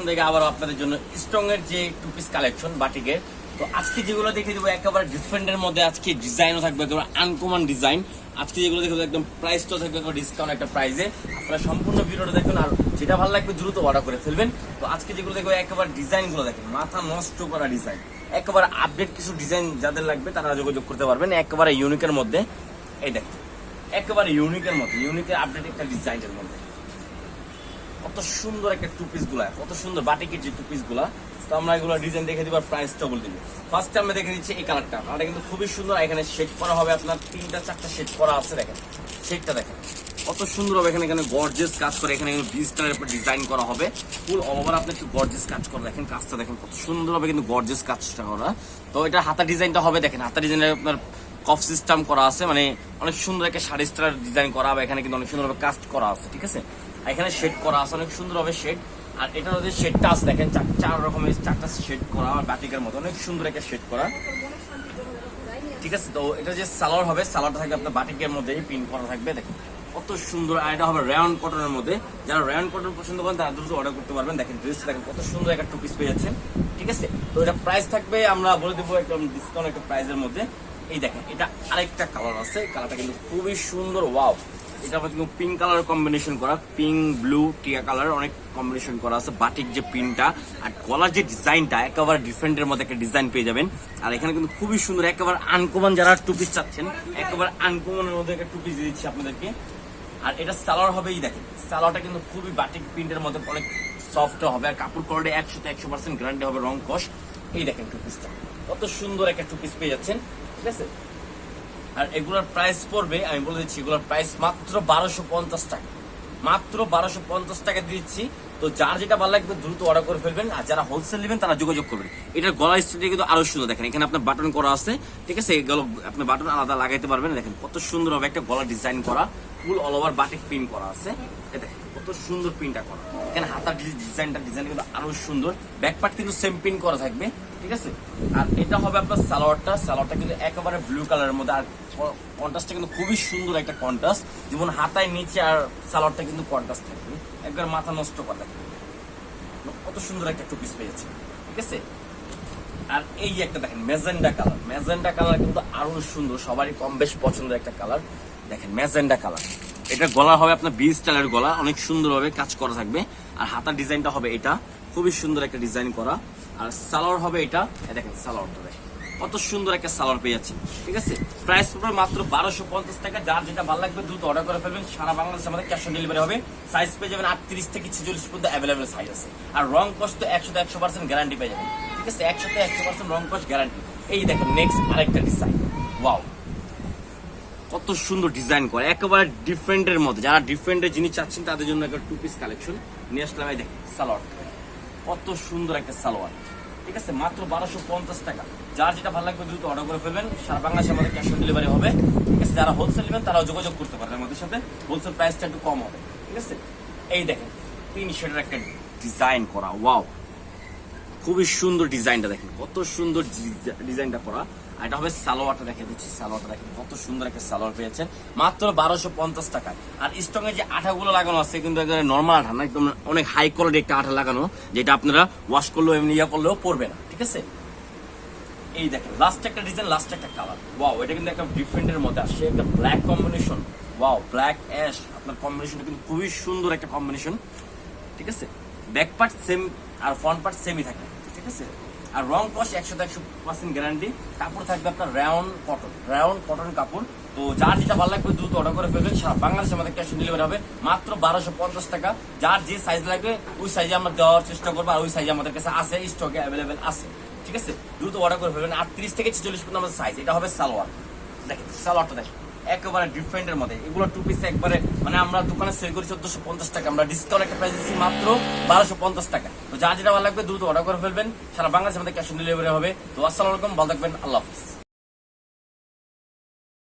থেকে আবার আপনাদের জন্য স্ট্রং এর যে টু পিস কালেকশন বাটিকের। তো আজকে যেগুলো দেখে দেবো একেবারে ডিফারেন্টের মধ্যে, আজকে ডিজাইনও থাকবে একেবারে আনকমন ডিজাইন। আজকে যেগুলো দেখে একদম প্রাইসটাও থাকবে ডিসকাউন্ট একটা প্রাইসে। আপনারা সম্পূর্ণ ভিডিওটা দেখবেন, আর যেটা ভালো লাগবে দ্রুত অর্ডার করে ফেলবেন। তো আজকে যেগুলো দেখবো একেবারে ডিজাইনগুলো দেখেন, মাথা নষ্ট করা ডিজাইন, একেবারে আপডেট কিছু ডিজাইন যাদের লাগবে তারা যোগাযোগ করতে পারবেন। একেবারে ইউনিকের মধ্যে, এই দেখেন একেবারে ইউনিকের মধ্যে, ইউনিকের আপডেট একটা ডিজাইনের মধ্যে কত সুন্দর একটা টু পিস গুলা, কত সুন্দর বাটিকের যে টু পিস গুলা। তো আমরা এগুলো ডিজাইন দেখে দিব আর প্রাইসটা বলে দিব। ফার্স্ট আমরা দেখে দিচ্ছি এই কালারটা, কালারটা কিন্তু খুবই সুন্দর। এখানে শেড করা হবে আপনার 3-4টা শেড করা আছে, দেখেন শেডটা দেখেন কত সুন্দর হবে। এখানে এখানে গর্জিয়াস কাজ করে, এখানে ডিজিটালের উপর ডিজাইন করা হবে ফুল ওভার। আপনি একটু গর্জিয়াস কাজ করে দেখেন, কাজটা দেখেন কত সুন্দর হবে, কিন্তু গর্জিয়াস কাজটা করা। তো এটা হাতা ডিজাইনটা হবে, দেখেন হাতা ডিজাইনের আপনার কফ সিস্টেম করা আছে, মানে অনেক সুন্দর একটা শাড়ি স্টার ডিজাইন করা হবে। এখানে কিন্তু অনেক সুন্দরভাবে কাস্ট করা আছে, ঠিক আছে। এখানে শেড করা আছে অনেক সুন্দর হবে শেড। আর এটার মধ্যে শেডটা আছে দেখেন, 4 রকমের 4টা শেড করা, বাটিকের মতো অনেক সুন্দর একটা শেড করা, ঠিক আছে। তো এটা যে সালোয়ার হবে, সালোয়ারটা থাকবে আপনার বাটিকের মধ্যে প্রিন্ট করা থাকবে, দেখেন কত সুন্দর। আর এটা হবে রায়ন কটনের মধ্যে, যারা রায়ন কটন পছন্দ করেন তারা দ্রুত অর্ডার করতে পারবেন। দেখেন ড্রেস দেখেন কত সুন্দর একটা টু পিস পেয়ে যাচ্ছেন, ঠিক আছে। তো এটা প্রাইস থাকবে আমরা বলে দেবো একদম ডিসকাউন্ট একটা প্রাইসের মধ্যে। এই দেখেন এটা আরেকটা কালার আছে, কালারটা কিন্তু খুবই সুন্দর, ওয়াও। এটা আবার কিন্তু পিঙ্ক কালার কম্বিনেশন করা, পিঙ্ক ব্লু টিয়া কালার অনেক কম্বিনেশন করা আছে। বাটিক যে প্রিন্টটা আর গলার যে ডিজাইনটা একেবারে ডিফারেন্টের মধ্যে একটা ডিজাইন পেয়ে যাবেন। আর এখানে কিন্তু খুবই সুন্দর, একেবারে আনকমন যারা টু পিস চাচ্ছেন, একেবারে আনকমনের মধ্যে একটা টু পিস দিয়ে দিচ্ছি আপনাদেরকে। আর এটা সালোয়ার হবে, এই দেখেন সালোয়ারটা কিন্তু খুবই বাটিক প্রিন্টের মধ্যে অনেক সফট হবে। আর কাপড় কোয়ালিটি 100% গ্যারান্টি হবে, রং কস। এই দেখেন টু পিসটা কত সুন্দর একটা টু পিস পেয়ে যাচ্ছেন, ঠিক আছে। আর এগুলোর প্রাইস পড়বে, আমি বলে দিচ্ছি এগুলোর প্রাইস মাত্র 1250 টাকা, মাত্র 1250 টাকা দিচ্ছি। তো যার যেটা ভালো লাগবে দ্রুত অর্ডার করে ফেলবেন, আর যারা হোলসেল নেবেন তারা যোগাযোগ করবেন। এটার গলার স্টাইলটা কিন্তু আরো সুন্দর, দেখেন এখানে আপনার বাটন করা আছে, ঠিক আছে। এগুলো আপনি বাটন আলাদা লাগাইতে পারবেন। দেখেন কত সুন্দর হবে, একটা গলা ডিজাইন করা, ফুল অল ওভার বাটিক প্রিন্ট করা আছে। দেখেন কত সুন্দর প্রিন্টটা করা, এখানে হাতার ডিজাইনটা কিন্তু আরো সুন্দর। ব্যাক পার্ট কিন্তু সেম প্রিন্ট করা থাকবে, ঠিক আছে। আর এটা হবে আপনার সালোয়ারটা, সালোয়ারটা কিন্তু একেবারে ব্লু কালারের মধ্যে। আর কন্ট্রাস্টটা কিন্তু খুবই সুন্দর একটা কন্ট্রাস্ট, যেমন হাতায় নিচে আর সালোয়ারটা কিন্তু কন্ট্রাস্ট থাকবে, একবার মাথা নষ্ট করা থাকবে। কত সুন্দর একটা টু পিস পেয়েছে, ঠিক আছে। আর এই যে একটা দেখেন ম্যাজেন্ডা কালার, ম্যাজেন্ডা কালার কিন্তু আরো সুন্দর, সবারই কম বেশ পছন্দের একটা কালার। দেখেন ম্যাজেন্ডা কালার, এটা গলা হবে আপনার বি স্টাইলের গলা, অনেক সুন্দরভাবে কাজ করা থাকবে। আর হাতার ডিজাইনটা হবে এটা, খুবই সুন্দর একটা ডিজাইন করা। আর সালোয়ার হবে এটা, দেখেন সালোয়ারটা দেখেন কত সুন্দর একটা সালোয়ার পেয়ে যাচ্ছে, ঠিক আছে। প্রাইস পড়বে মাত্র 1250 টাকা। যার যেটা ভালো লাগবে দ্রুত অর্ডার করে ফেলবেন। সারা বাংলাদেশে আমাদের ক্যাশ অন ডেলিভারি হবে। সাইজ পেয়ে যাবেন 38 থেকে 46 পর্যন্ত অ্যাভেলেবেল সাইজ আছে। আর রং কস্ট 100% গ্যারান্টি পেয়ে যাবেন, ঠিক আছে। 100% রং কস্ট গ্যারান্টি। এই দেখেন নেক্সট আরেকটা ডিজাইন, ওয়াও কত সুন্দর ডিজাইন করে, একেবারে ডিফারেন্টের মধ্যে। যারা ডিফারেন্টের জিনিস চাচ্ছেন তাদের জন্য একটা টু পিস কালেকশন নিয়ে আসলাম। এই দেখেন সালোয়ার কত সুন্দর একটা সালোয়ার, ঠিক আছে। মাত্র 1250 টাকা। যার যেটা ভালো লাগবে দ্রুত অর্ডার করে ফেলবেন। সারা বাংলাদেশে আমাদের ক্যাশ অন ডেলিভারি হবে, ঠিক আছে। যারা হোলসেল নেবেন তারাও যোগাযোগ করতে পারেন আমাদের সাথে, হোলসেল প্রাইসটা একটু কম হবে, ঠিক আছে। এই দেখেন 3 শেডের একটা ডিজাইন করা, ওয়াও খুবই সুন্দর ডিজাইনটা দেখেন, কত সুন্দর ডিজাইনটা করা। আর এটা হবে সালোয়ারটা, দেখে দিচ্ছি সালোয়ারটা দেখেন কত সুন্দর একটা সালোয়ার পেয়েছেন মাত্র 1250 টাকায়। আর স্ট্রং এর যে আঠাগুলো লাগানো আছে কিন্তু নর্মাল আঠা না, একদম অনেক হাই কোয়ালিটি একটা আঠা লাগানো, যেটা আপনারা ওয়াশ করলেও এমনি ইয়া করলেও পড়বে না, ঠিক আছে। এই দেখেন লাস্ট একটা ডিজাইন, লাস্ট একটা কালার, ওয়াও এটা কিন্তু একটা ডিফারেন্টের মধ্যে আসছে, একটা black combination, wow black ash আপনার কম্বিনেশনটা কিন্তু খুবই সুন্দর একটা কম্বিনেশন, ঠিক আছে। ব্যাক পার্ট সেম আর ফ্রন্ট পার্ট সেমই থাকে, ঠিক আছে। আর রং কস্ট 100% গ্যারান্টি। কাপড় থাকবে আপনার রায়ন কটন কাপড়। তো যার যেটা ভালো লাগবে দ্রুত অর্ডার করে ফেলবেন। সারা বাংলাদেশে আমাদের ক্যাশ অন ডেলিভারি হবে মাত্র 1250 টাকা। যার যে সাইজ লাগবে ওই সাইজে আমরা দেওয়ার চেষ্টা করবো, আর ওই সাইজে আমাদের কাছে আছে, স্টকে অ্যাভেলেবেল আছে, ঠিক আছে। দ্রুত অর্ডার করে ফেলবেন। 38 থেকে 46 পর্যন্ত আমাদের সাইজ। এটা হবে সালোয়ার, দেখেন সালোয়ারটা দেখেন একেবারে ডিফারেন্টের মধ্যে। এগুলো টু পিস একবারে মানে আমরা দোকানে সেল করি 1450 টাকা, আমরা ডিসকাউন্ট একটা প্রাইস দিচ্ছি মাত্র 1250 টাকা। তো যার যেটা ভালো লাগবে দ্রুত অর্ডার করে ফেলবেন। সারা বাংলাদেশে আমাদের ক্যাশ অন ডেলিভারি হবে। তো আসসালামু আলাইকুম, ভালো থাকবেন, আল্লাহ হাফিজ।